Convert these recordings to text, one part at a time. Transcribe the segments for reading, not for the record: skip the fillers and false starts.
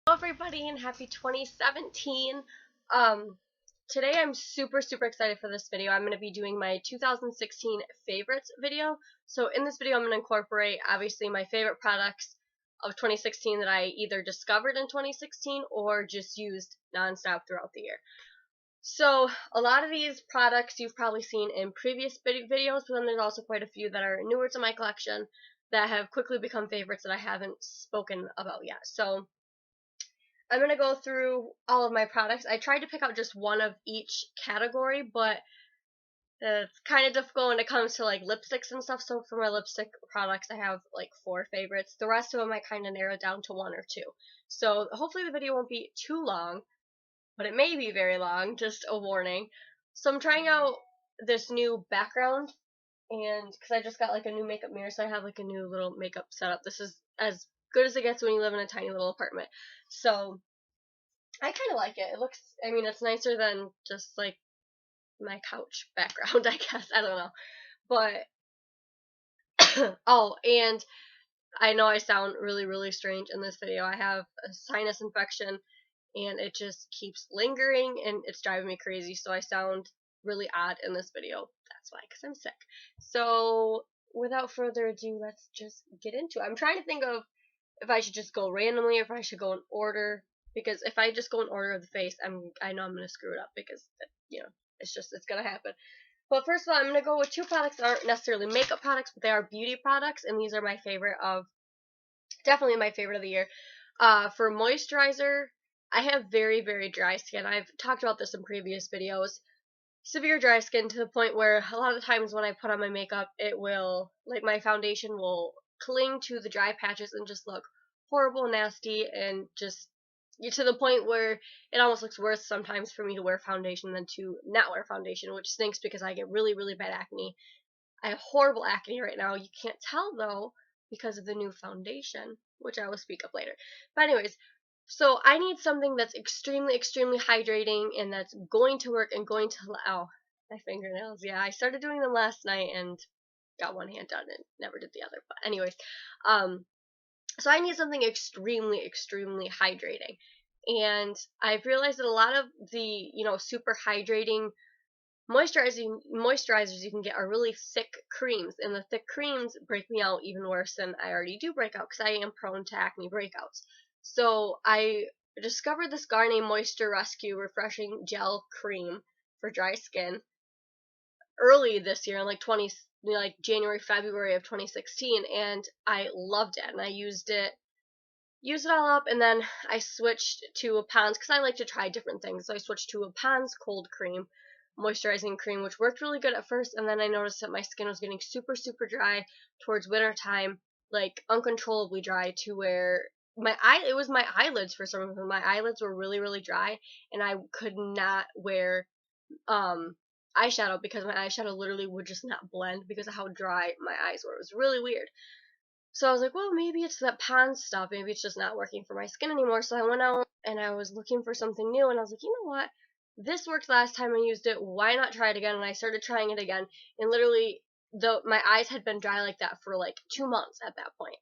Hello everybody and happy 2017. Um, Today I'm super excited for this video. I'm going to be doing my 2016 favorites video. So in this video I'm going to incorporate obviously my favorite products of 2016 that I either discovered in 2016 or just used nonstop throughout the year. So a lot of these products you've probably seen in previous videos, but then there's also quite a few that are newer to my collection that have quickly become favorites that I haven't spoken about yet. So I'm going to go through all of my products. I tried to pick out just one of each category, but it's kind of difficult when it comes to like lipsticks and stuff. So for my lipstick products, I have like 4 favorites. The rest of them I kind of narrowed down to 1 or 2. So hopefully the video won't be too long, but it may be very long, just a warning. So I'm trying out this new background, and because I just got like a new makeup mirror, so I have like a new little makeup setup. This is as good as it gets when you live in a tiny little apartment. So I kind of like it. It looks, I mean, it's nicer than just like my couch background, I guess. I don't know. But, oh, and I know I sound really strange in this video. I have a sinus infection and it just keeps lingering and it's driving me crazy. So I sound really odd in this video. That's why, because I'm sick. So without further ado, let's just get into it. I'm trying to think of if I should just go randomly or if I should go in order, because if I just go in order of the face, I know I'm gonna screw it up because it's gonna happen. But first of all, I'm gonna go with 2 products that aren't necessarily makeup products, but they are beauty products, and these are my favorite of definitely my favorite of the year. For moisturizer, I have very dry skin. I've talked about this in previous videos. Severe dry skin to the point where a lot of the times when I put on my makeup, it will, like, my foundation will cling to the dry patches and just look horrible, nasty, and just to the point where it almost looks worse sometimes for me to wear foundation than to not wear foundation, which stinks because I get really bad acne. I have horrible acne right now. You can't tell though because of the new foundation, which I will speak of later. But anyways, so I need something that's extremely hydrating and that's going to work and going to, oh, my fingernails. Yeah, I started doing them last night and got one hand done and never did the other. But anyways, so I need something extremely hydrating. And I've realized that a lot of the, super hydrating moisturizers you can get are really thick creams, and the thick creams break me out even worse than I already do break out because I am prone to acne breakouts. So I discovered this Garnier Moisture Rescue Refreshing Gel Cream for dry skin early this year in like January, February of 2016, and I loved it, and I used it all up, and then I switched to a Pond's because I like to try different things. So I switched to a Pond's cold cream, moisturizing cream, which worked really good at first, and then I noticed that my skin was getting super dry towards winter time, like uncontrollably dry, to where it was my eyelids for some reason. My eyelids were really dry, and I could not wear eyeshadow because my eyeshadow literally would just not blend because of how dry my eyes were. It was really weird. So I was like, well, maybe it's that Pond's stuff. Maybe it's just not working for my skin anymore. So I went out and I was looking for something new, and I was like, you know what? This worked last time I used it. Why not try it again? And I started trying it again, and literally, my eyes had been dry like that for like 2 months at that point.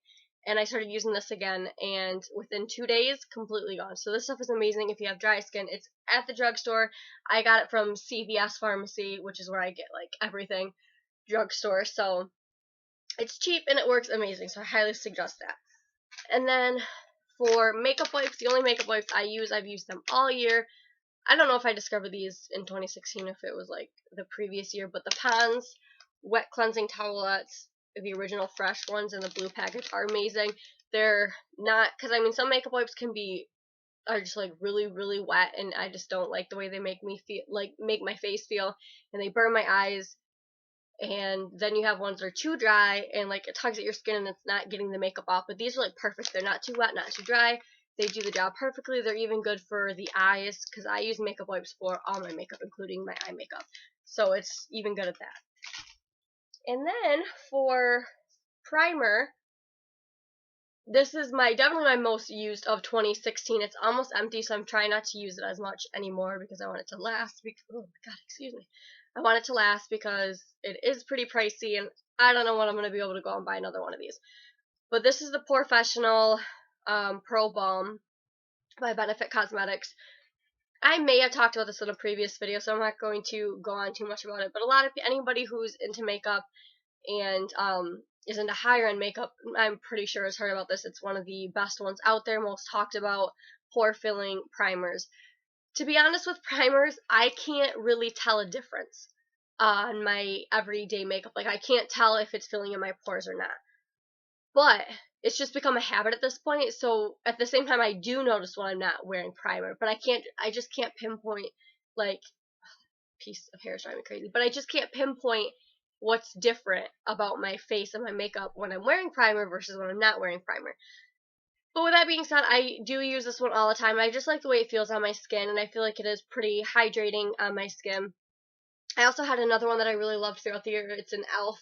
And I started using this again, and within 2 days, completely gone. So this stuff is amazing if you have dry skin. It's at the drugstore. I got it from CVS Pharmacy, which is where I get like everything, drugstore. So it's cheap and it works amazing, so I highly suggest that. And then for makeup wipes, the only makeup wipes I've used them all year. I don't know if I discovered these in 2016, if it was like the previous year, but the Pond's wet cleansing towelettes, the original fresh ones in the blue package, are amazing. They're not, because I mean, some makeup wipes are just like really wet, and I just don't like the way they make my face feel, and they burn my eyes. And then you have ones that are too dry and like it tugs at your skin and it's not getting the makeup off. But these are like perfect. They're not too wet, not too dry. They do the job perfectly. They're even good for the eyes because I use makeup wipes for all my makeup, including my eye makeup. So it's even good at that. And then for primer, this is definitely my most used of 2016. It's almost empty, so I'm trying not to use it as much anymore because I want it to last. Oh my god, excuse me. I want it to last because it is pretty pricey, and I don't know when I'm going to be able to go and buy another one of these. But this is the Professional Pearl Balm. by Benefit Cosmetics. I may have talked about this in a previous video, so I'm not going to go on too much about it, but anybody who's into makeup and is into higher end makeup, I'm pretty sure has heard about this. It's one of the best ones out there, most talked about, pore filling primers. To be honest with primers, I can't really tell a difference on my everyday makeup. Like, I can't tell if it's filling in my pores or not. But it's just become a habit at this point. So at the same time, I do notice when I'm not wearing primer, but I just can't pinpoint, like, piece of hair is driving me crazy, but I just can't pinpoint what's different about my face and my makeup when I'm wearing primer versus when I'm not wearing primer. But with that being said, I do use this one all the time. I just like the way it feels on my skin, and I feel like it is pretty hydrating on my skin. I also had another one that I really loved throughout the year. It's an e.l.f.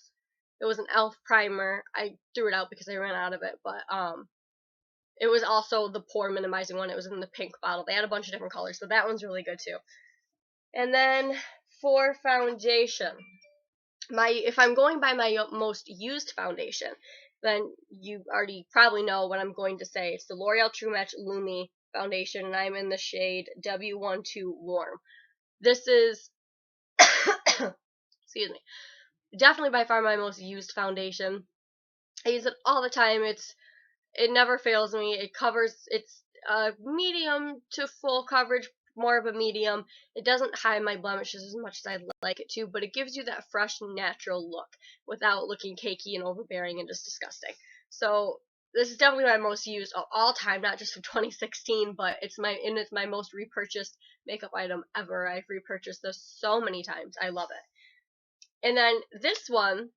It was an e.l.f. primer. I threw it out because I ran out of it, but it was also the pore minimizing one. It was in the pink bottle. They had a bunch of different colors, so that one's really good too. And then for foundation, if I'm going by my most used foundation, then you already probably know what I'm going to say. It's the L'Oreal True Match Lumi foundation, and I'm in the shade W12 Warm. This is, excuse me, definitely by far my most used foundation. I use it all the time. It never fails me. It's medium to full coverage, more of a medium. It doesn't hide my blemishes as much as I'd like it to, but it gives you that fresh, natural look without looking cakey and overbearing and just disgusting. So this is definitely my most used of all time, not just of 2016, but it's my most repurchased makeup item ever. I've repurchased this so many times. I love it. And then this one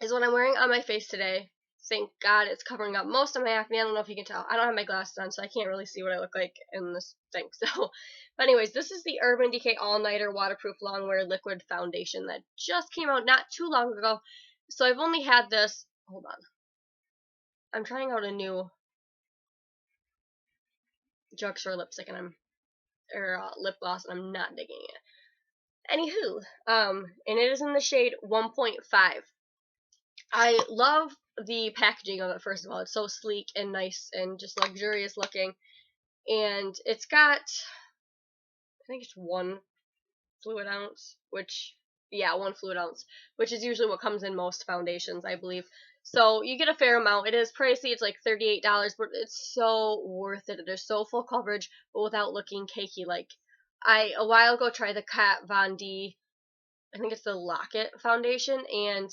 is what I'm wearing on my face today. Thank God it's covering up most of my acne. I don't know if you can tell. I don't have my glasses on, so I can't really see what I look like in this thing. So, but anyways, this is the Urban Decay All Nighter Waterproof Longwear Liquid Foundation that just came out not too long ago. So I've only had this. Hold on. I'm trying out a new drugstore lipstick or lip gloss, and I'm not digging it. Anywho, and it is in the shade 1.5. I love the packaging of it, first of all. It's so sleek and nice and just luxurious looking. And it's got, I think it's 1 fluid ounce, one fluid ounce, which is usually what comes in most foundations, I believe. So you get a fair amount. It is pricey. It's like $38, but it's so worth it. It is so full coverage, but without looking cakey. Like, I, a while ago, tried the Kat Von D, I think it's the Locket foundation, and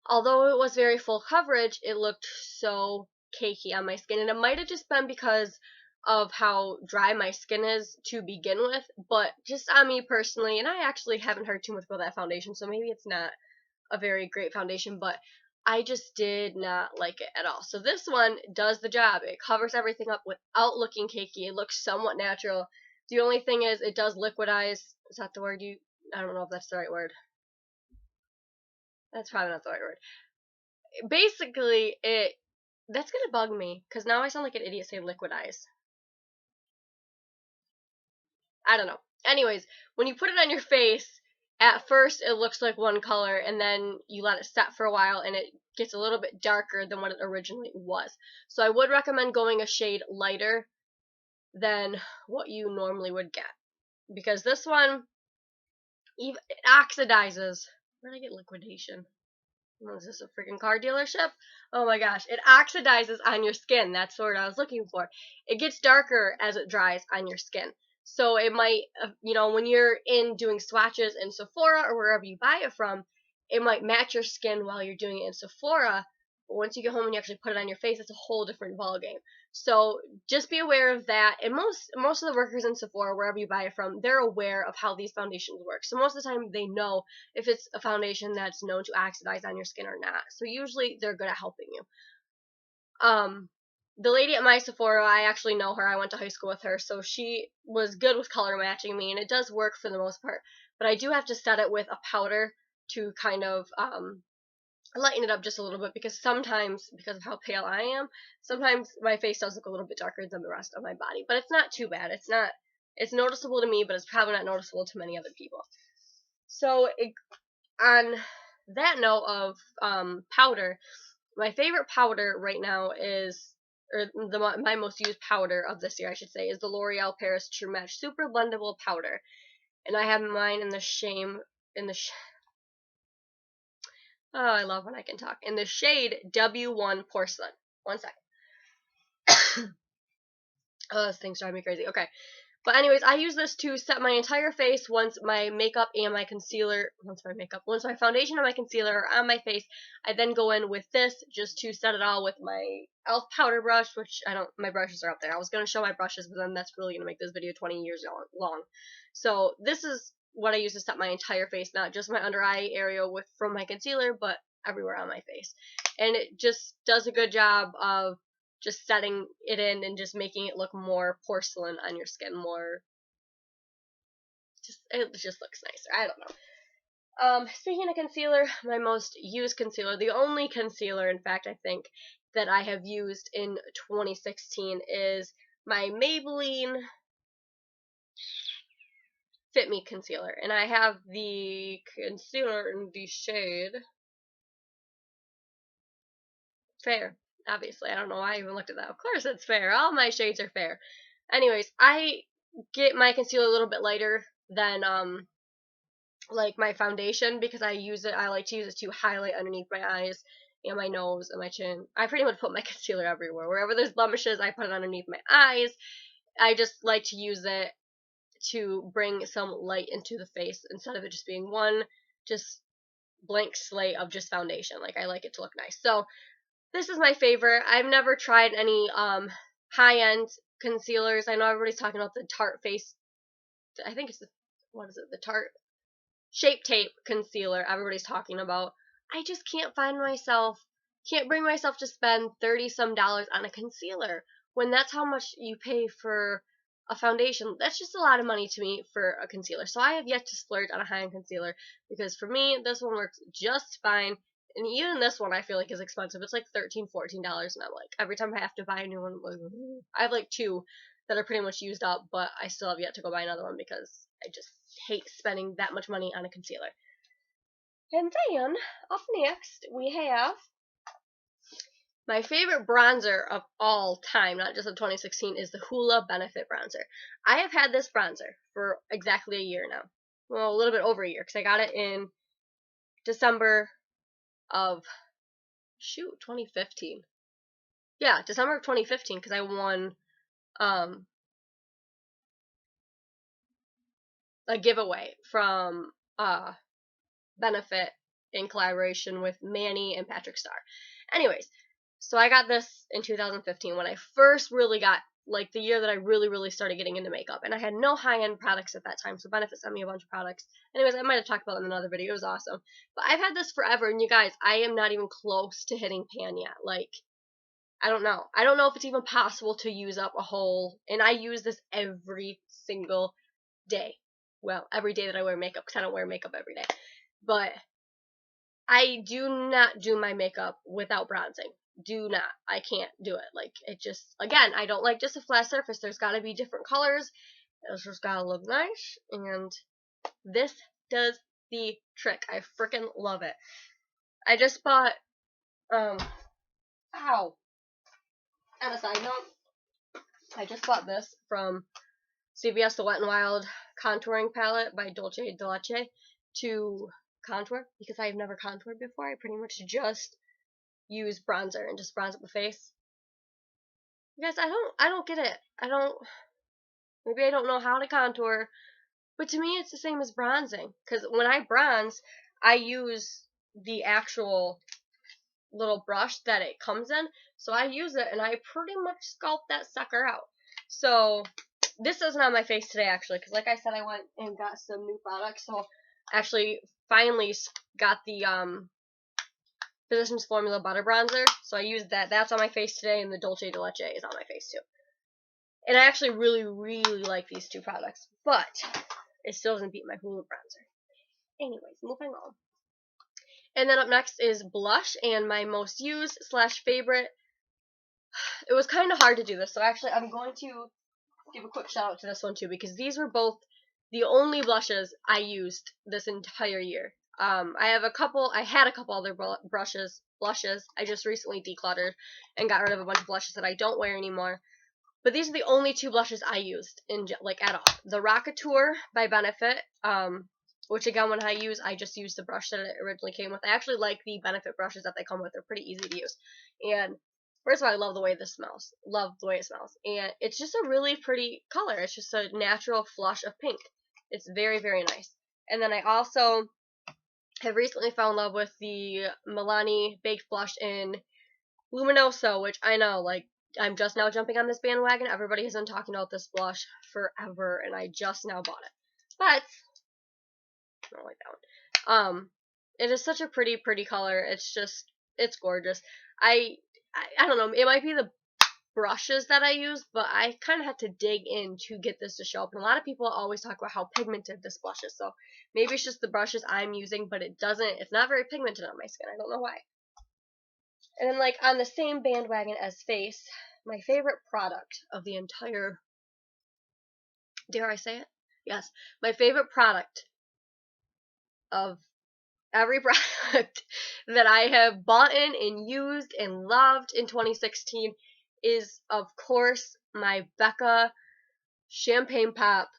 although it was very full coverage, it looked so cakey on my skin. And it might have just been because of how dry my skin is to begin with, but just on me personally, and I actually haven't heard too much about that foundation, so maybe it's not a very great foundation, but I just did not like it at all. So this one does the job. It covers everything up without looking cakey. It looks somewhat natural. The only thing is it does liquidize. Is that the word I don't know if that's the right word. That's probably not the right word. Basically, that's gonna bug me because now I sound like an idiot saying liquidize. I don't know. Anyways, when you put it on your face, at first it looks like one color, and then you let it set for a while, and it gets a little bit darker than what it originally was. So I would recommend going a shade lighter than what you normally would get, because this one, it oxidizes. Where did I get liquidation? Is this a freaking car dealership? Oh my gosh. It oxidizes on your skin. That's the word I was looking for. It gets darker as it dries on your skin. So it might, when you're doing swatches in Sephora or wherever you buy it from, it might match your skin while you're doing it in Sephora. But once you get home and you actually put it on your face, it's a whole different ballgame. So just be aware of that. And most of the workers in Sephora, wherever you buy it from, they're aware of how these foundations work. So most of the time they know if it's a foundation that's known to oxidize on your skin or not. So usually they're good at helping you. The lady at my Sephora, I actually know her. I went to high school with her, so she was good with color matching me, and it does work for the most part. But I do have to set it with a powder to kind of lighten it up just a little bit, because sometimes, because of how pale I am, sometimes my face does look a little bit darker than the rest of my body. But it's not too bad. It's noticeable to me, but it's probably not noticeable to many other people. So on that note of powder, my favorite powder right now is or my most used powder of this year, I should say, is the L'Oreal Paris True Match Super Blendable Powder. And I have mine in the oh, I love when I can talk. In the shade W1 Porcelain. One second. Oh, this thing's driving me crazy. Okay. But anyways, I use this to set my entire face once my makeup and my concealer, once my foundation and my concealer are on my face. I then go in with this just to set it all with my e.l.f. powder brush, which my brushes are up there. I was going to show my brushes, but then that's really going to make this video 20 years long. So this is what I use to set my entire face, not just my under eye area from my concealer, but everywhere on my face. And it just does a good job of just setting it in and just making it look more porcelain on your skin, it just looks nicer. I don't know. Speaking of concealer, my most used concealer, the only concealer, in fact, I think, that I have used in 2016 is my Maybelline Fit Me concealer. And I have the concealer in the shade Fair. Obviously, I don't know why I even looked at that. Of course it's fair. All my shades are fair. Anyways, I get my concealer a little bit lighter than like my foundation because I like to use it to highlight underneath my eyes and my nose and my chin. I pretty much put my concealer everywhere. Wherever there's blemishes, I put it underneath my eyes. I just like to use it to bring some light into the face instead of it just being one just blank slate of just foundation. Like, I like it to look nice. So this is my favorite. I've never tried any high-end concealers. I know everybody's talking about the Tarte face. I think it's the Tarte Shape Tape concealer everybody's talking about. I just can't bring myself to spend $30-some on a concealer when that's how much you pay for a foundation. That's just a lot of money to me for a concealer. So I have yet to splurge on a high-end concealer because for me, this one works just fine. And even this one I feel like is expensive. It's like $13, $14, and I'm like, every time I have to buy a new one, I have like two that are pretty much used up, but I still have yet to go buy another one because I just hate spending that much money on a concealer. And then, up next, we have my favorite bronzer of all time, not just of 2016, is the Hoola Benefit Bronzer. I have had this bronzer for exactly a year now. Well, a little bit over a year, because I got it in December of 2015. Yeah, December of 2015, because I won a giveaway from Benefit in collaboration with Manny and Patrick Starr. Anyways, so I got this in 2015 when I first really got, like, the year that I really started getting into makeup, and I had no high-end products at that time, so Benefit sent me a bunch of products. Anyways, I might have talked about it in another video. It was awesome. But I've had this forever, and you guys, I am not even close to hitting pan yet. Like, I don't know. I don't know if it's even possible to use up a whole, and I use this every single day. Well, every day that I wear makeup, because I don't wear makeup every day. But I do not do my makeup without bronzing. Do not. I can't do it. Like, it just, again, I don't like just a flat surface. There's got to be different colors. It's just got to look nice. And this does the trick. I freaking love it. I just bought, ow. On a side note, I just bought this from CVS, the Wet n Wild contouring palette by Dolce & Leche to contour, because I've never contoured before. I pretty much just use bronzer and just bronze up the face. You guys, I don't get it. Maybe I don't know how to contour, but to me it's the same as bronzing, because when I bronze, I use the actual little brush that it comes in, so I use it and I pretty much sculpt that sucker out. So this isn't on my face today, actually, because like I said, I went and got some new products, so actually finally got the Physicians Formula Butter Bronzer, so I used that. That's on my face today, and the Dolce & Leche is on my face too. And I actually really like these two products, but it still doesn't beat my Hoola bronzer. Anyways, moving on. And then up next is blush, and my most used / favorite. It was kind of hard to do this, so actually I'm going to give a quick shout out to this one too, because these were both the only blushes I used this entire year. I had a couple other blushes. I just recently decluttered and got rid of a bunch of blushes that I don't wear anymore. But these are the only two blushes I used at all. The Rockateur by Benefit, which again, when I just used the brush that it originally came with. I actually like the Benefit brushes that they come with. They're pretty easy to use. And first of all, I love the way this smells. Love the way it smells. And it's just a really pretty color. It's just a natural flush of pink. It's very, very nice. And then I also have recently fell in love with the Milani Baked Blush in Luminoso, which I know, like, I'm just now jumping on this bandwagon. Everybody has been talking about this blush forever, and I just now bought it. But I don't like that one. It is such a pretty, pretty color. It's gorgeous. I don't know. It might be the brushes that I use, but I kind of had to dig in to get this to show up. And a lot of people always talk about how pigmented this blush is. So maybe it's just the brushes I'm using, but it's not very pigmented on my skin. I don't know why. And then, like, on the same bandwagon as face, my favorite product of the entire, dare I say it? Yes, my favorite product of every product that I have bought in and used and loved in 2016 is, of course, my Becca Champagne Pop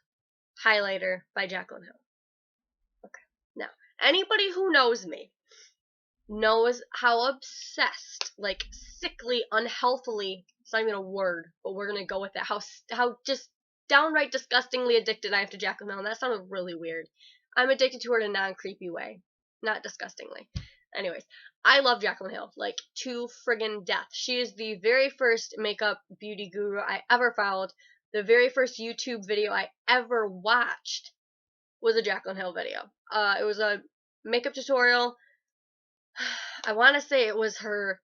highlighter by Jaclyn Hill. Okay, now, anybody who knows me knows how obsessed, like, sickly, unhealthily, it's not even a word, but we're gonna go with it, how just downright disgustingly addicted I am to Jaclyn Hill, and that sounded really weird. I'm addicted to her in a non-creepy way, not disgustingly. Anyways, I love Jaclyn Hill, like, to friggin' death. She is the very first makeup beauty guru I ever followed. The very first YouTube video I ever watched was a Jaclyn Hill video. It was a makeup tutorial. I want to say it was her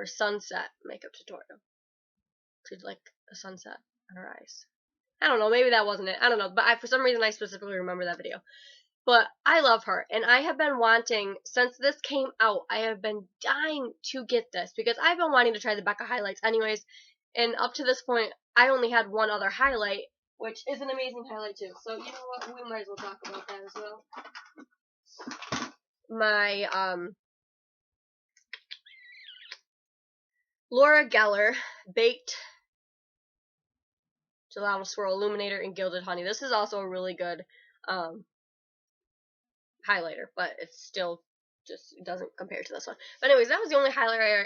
sunset makeup tutorial. She'd like a sunset on her eyes. I don't know, maybe that wasn't it. I don't know, but for some reason I specifically remember that video. But I love her, and I have been wanting, since this came out, I have been dying to get this, because I've been wanting to try the Becca highlights anyways, and up to this point, I only had one other highlight, which is an amazing highlight too. So, you know what, we might as well talk about that as well. My, Laura Geller Baked Gelato Swirl Illuminator in Gilded Honey. This is also a really good highlighter, but it's still just doesn't compare to this one. But anyways, that was the only highlighter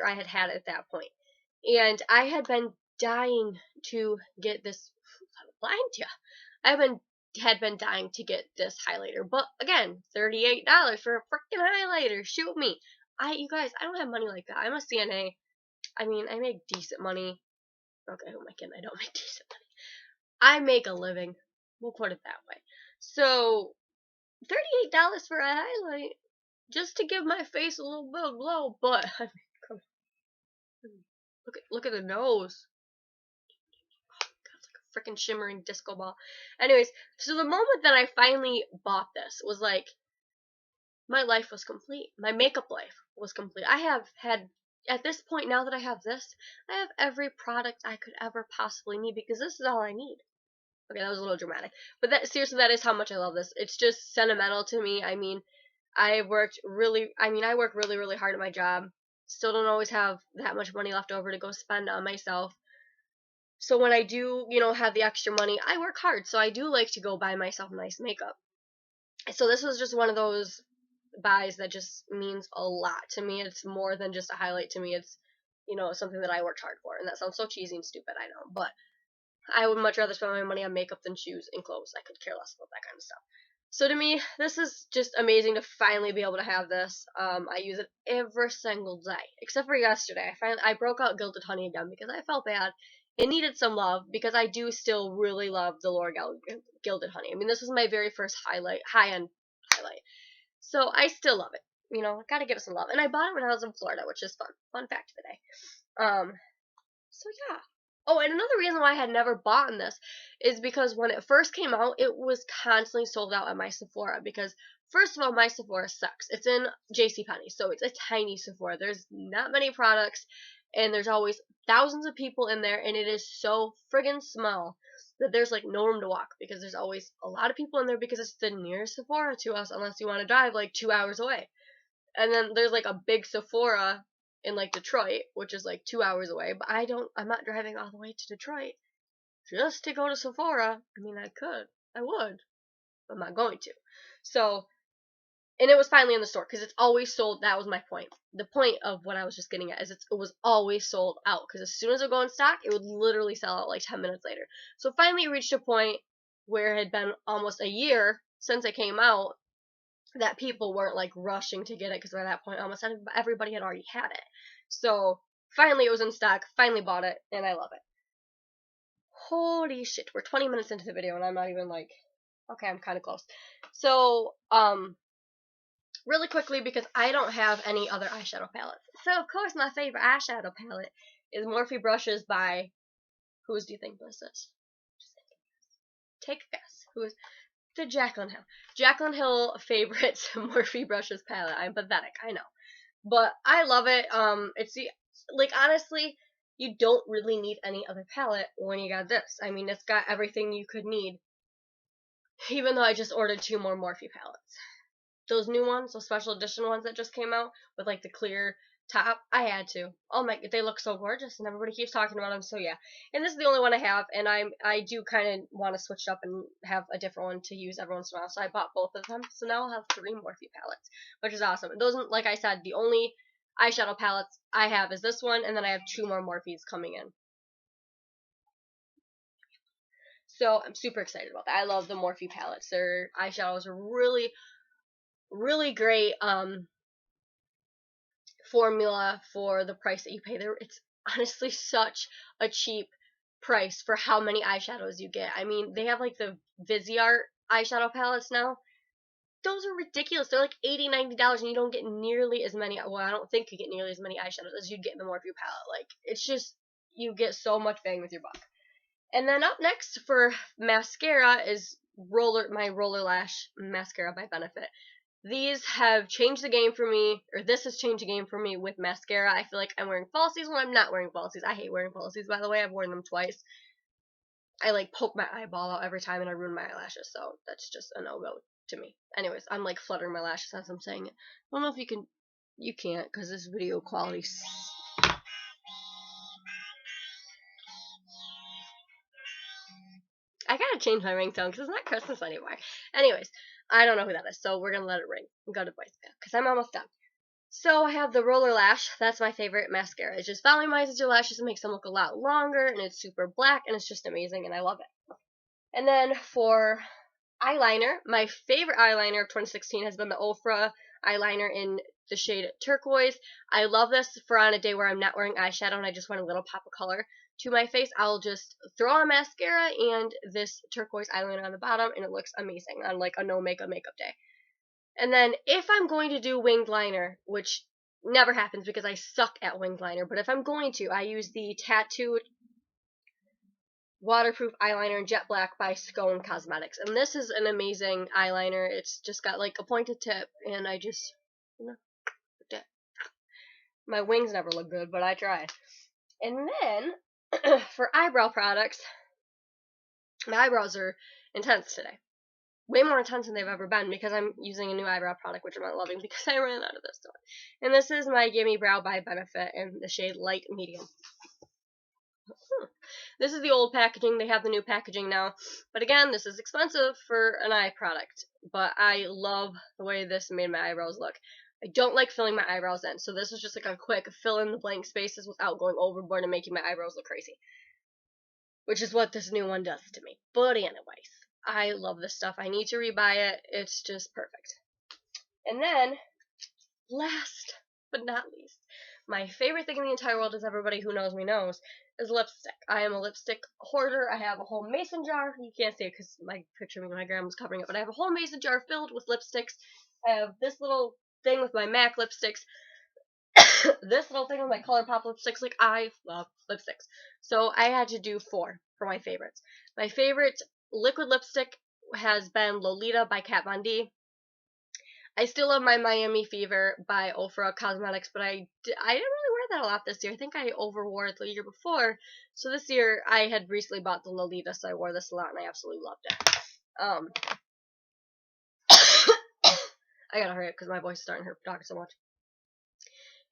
I had at that point. And I had been dying to get this. Blind ya. Had been dying to get this highlighter. But again, $38 for a freaking highlighter. Shoot me. You guys, I don't have money like that. I'm a CNA. I mean, I make decent money. Okay, who am I kidding? I don't make decent money. I make a living. We'll put it that way. So, $38 for a highlight just to give my face a little bit of glow. But I mean, look at the nose. Oh, God, it's like a freaking shimmering disco ball. Anyways, so the moment that I finally bought this was like my life was complete. My makeup life was complete. I have had, at this point, now that I have this, I have every product I could ever possibly need, because this is all I need. Okay, that was a little dramatic. But seriously, that is how much I love this. It's just sentimental to me. I mean, I work really, really hard at my job. Still don't always have that much money left over to go spend on myself. So when I do, have the extra money, I work hard. So I do like to go buy myself nice makeup. So this was just one of those buys that just means a lot to me. It's more than just a highlight to me. It's, something that I worked hard for. And that sounds so cheesy and stupid, I know. But I would much rather spend my money on makeup than shoes and clothes. I could care less about that kind of stuff. So to me, this is just amazing to finally be able to have this. I use it every single day, except for yesterday. I broke out Gilded Honey again because I felt bad. It needed some love, because I do still really love the Laura Geller Gilded Honey. I mean, this was my very first high-end highlight. So I still love it. I gotta give it some love. And I bought it when I was in Florida, which is fun. Fun fact of the day. So yeah. Oh, and another reason why I had never bought this is because when it first came out, it was constantly sold out at my Sephora. Because, first of all, my Sephora sucks. It's in JCPenney, so it's a tiny Sephora. There's not many products, and there's always thousands of people in there, and it is so friggin' small that there's like no room to walk because there's always a lot of people in there because it's the nearest Sephora to us unless you want to drive like 2 hours away. And then there's like a big Sephora in like Detroit, which is like 2 hours away, but I'm not driving all the way to Detroit just to go to Sephora. I mean, I would, but I'm not going to. So, and it was finally in the store because it's always sold. That was my point. The point of what I was just getting at is it was always sold out because as soon as it would go in stock, it would literally sell out like 10 minutes later. So finally it reached a point where it had been almost a year since it came out that people weren't like rushing to get it because by that point almost everybody had already had it. So finally it was in stock, finally bought it, and I love it. Holy shit, we're 20 minutes into the video and I'm not even like, okay, I'm kind of close. So, really quickly, because I don't have any other eyeshadow palettes. So, of course, my favorite eyeshadow palette is Morphe Brushes by, whose do you think this is? Take a guess. Who is? The Jaclyn Hill. Jaclyn Hill favorites Morphe Brushes palette. I'm pathetic, I know. But I love it. It's like, honestly, you don't really need any other palette when you got this. I mean, it's got everything you could need. Even though I just ordered 2 more Morphe palettes. Those new ones, those special edition ones that just came out with like the clear top, I had to. Oh my, they look so gorgeous and everybody keeps talking about them, so yeah. And this is the only one I have, and I do kind of want to switch it up and have a different one to use every once in a while, so I bought both of them. So now I'll have 3 Morphe palettes, which is awesome. And those, like I said, the only eyeshadow palettes I have is this one, and then I have 2 more Morphes coming in. So I'm super excited about that. I love the Morphe palettes. Their eyeshadows are really great formula for the price that you pay. There, it's honestly such a cheap price for how many eyeshadows you get. I mean, they have like the Viseart eyeshadow palettes now. Those are ridiculous. They're like $80-$90 and you don't get nearly as many, well, I don't think you get nearly as many eyeshadows as you'd get in the Morphe palette. Like, it's just, you get so much bang with your buck. And then up next for mascara is my Roller Lash mascara by Benefit. These have changed the game for me, or this has changed the game for me with mascara. I feel like I'm wearing falsies when I'm not wearing falsies. I hate wearing falsies, by the way. I've worn them twice. I like poke my eyeball out every time and I ruin my eyelashes, so that's just a no-go to me. Anyways, I'm like fluttering my lashes as I'm saying it. I don't know if you can, you can't, because this video quality. I gotta change my ringtone because it's not Christmas anymore. Anyways, I don't know who that is, so we're gonna let it ring and go to voicemail because I'm almost done. So I have the Roller Lash. That's my favorite mascara. It just volumizes your lashes and makes them look a lot longer, and it's super black, and it's just amazing, and I love it. And then for eyeliner, my favorite eyeliner of 2016 has been the Ofra eyeliner in the shade Turquoise. I love this for on a day where I'm not wearing eyeshadow and I just want a little pop of color to my face. I'll just throw on mascara and this turquoise eyeliner on the bottom, and it looks amazing on like a no makeup day. And then if I'm going to do winged liner, which never happens because I suck at winged liner, but if I'm going to, I use the Tattooed Waterproof Eyeliner in Jet Black by Scone Cosmetics. And this is an amazing eyeliner. It's just got like a pointed tip, and I just, you know, my wings never look good, but I try. And then, for eyebrow products, my eyebrows are intense today. Way more intense than they've ever been because I'm using a new eyebrow product, which I'm not loving because I ran out of this one. And this is my Gimme Brow by Benefit in the shade Light Medium. This is the old packaging. They have the new packaging now. But again, this is expensive for an eye product. But I love the way this made my eyebrows look. I don't like filling my eyebrows in. So this is just like a quick fill in the blank spaces without going overboard and making my eyebrows look crazy. Which is what this new one does to me. But anyways, I love this stuff. I need to rebuy it. It's just perfect. And then, last but not least, my favorite thing in the entire world, as everybody who knows me knows, is lipstick. I am a lipstick hoarder. I have a whole mason jar. You can't see it because my picture of my grandma's covering it, but I have a whole mason jar filled with lipsticks. I have this little thing with my MAC lipsticks. This little thing with my ColourPop lipsticks. Like, I love lipsticks. So I had to do 4 for my favorites. My favorite liquid lipstick has been Lolita by Kat Von D. I still love my Miami Fever by Ofra Cosmetics, but I didn't really wear that a lot this year. I think I overwore it the year before. So this year I had recently bought the Lolita, so I wore this a lot and I absolutely loved it. I gotta hurry up because my voice is starting to hurt talking so much.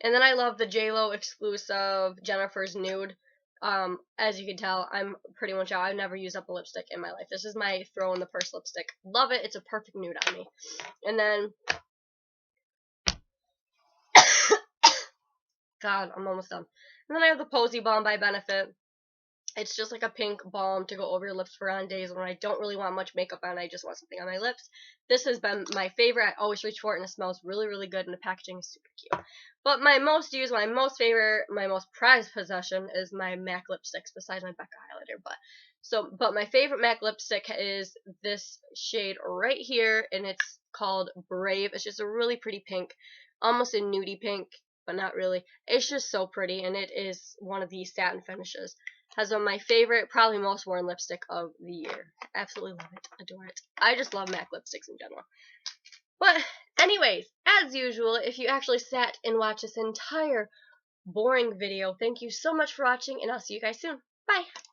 And then I love the JLo exclusive Jennifer's Nude. As you can tell, I'm pretty much out. I've never used up a lipstick in my life. This is my throw in the purse lipstick. Love it. It's a perfect nude on me. And then, God, I'm almost done. And then I have the Posy Balm by Benefit. It's just like a pink balm to go over your lips for on days when I don't really want much makeup on. I just want something on my lips. This has been my favorite. I always reach for it, and it smells really, really good, and the packaging is super cute. But my most used, my most favorite, my most prized possession is my MAC lipsticks, besides my Becca highlighter. But my favorite MAC lipstick is this shade right here, and it's called Brave. It's just a really pretty pink, almost a nudie pink, but not really. It's just so pretty, and it is one of these satin finishes. Has been my favorite, probably most worn lipstick of the year. Absolutely love it. Adore it. I just love MAC lipsticks in general. But anyways, as usual, if you actually sat and watched this entire boring video, thank you so much for watching, and I'll see you guys soon. Bye!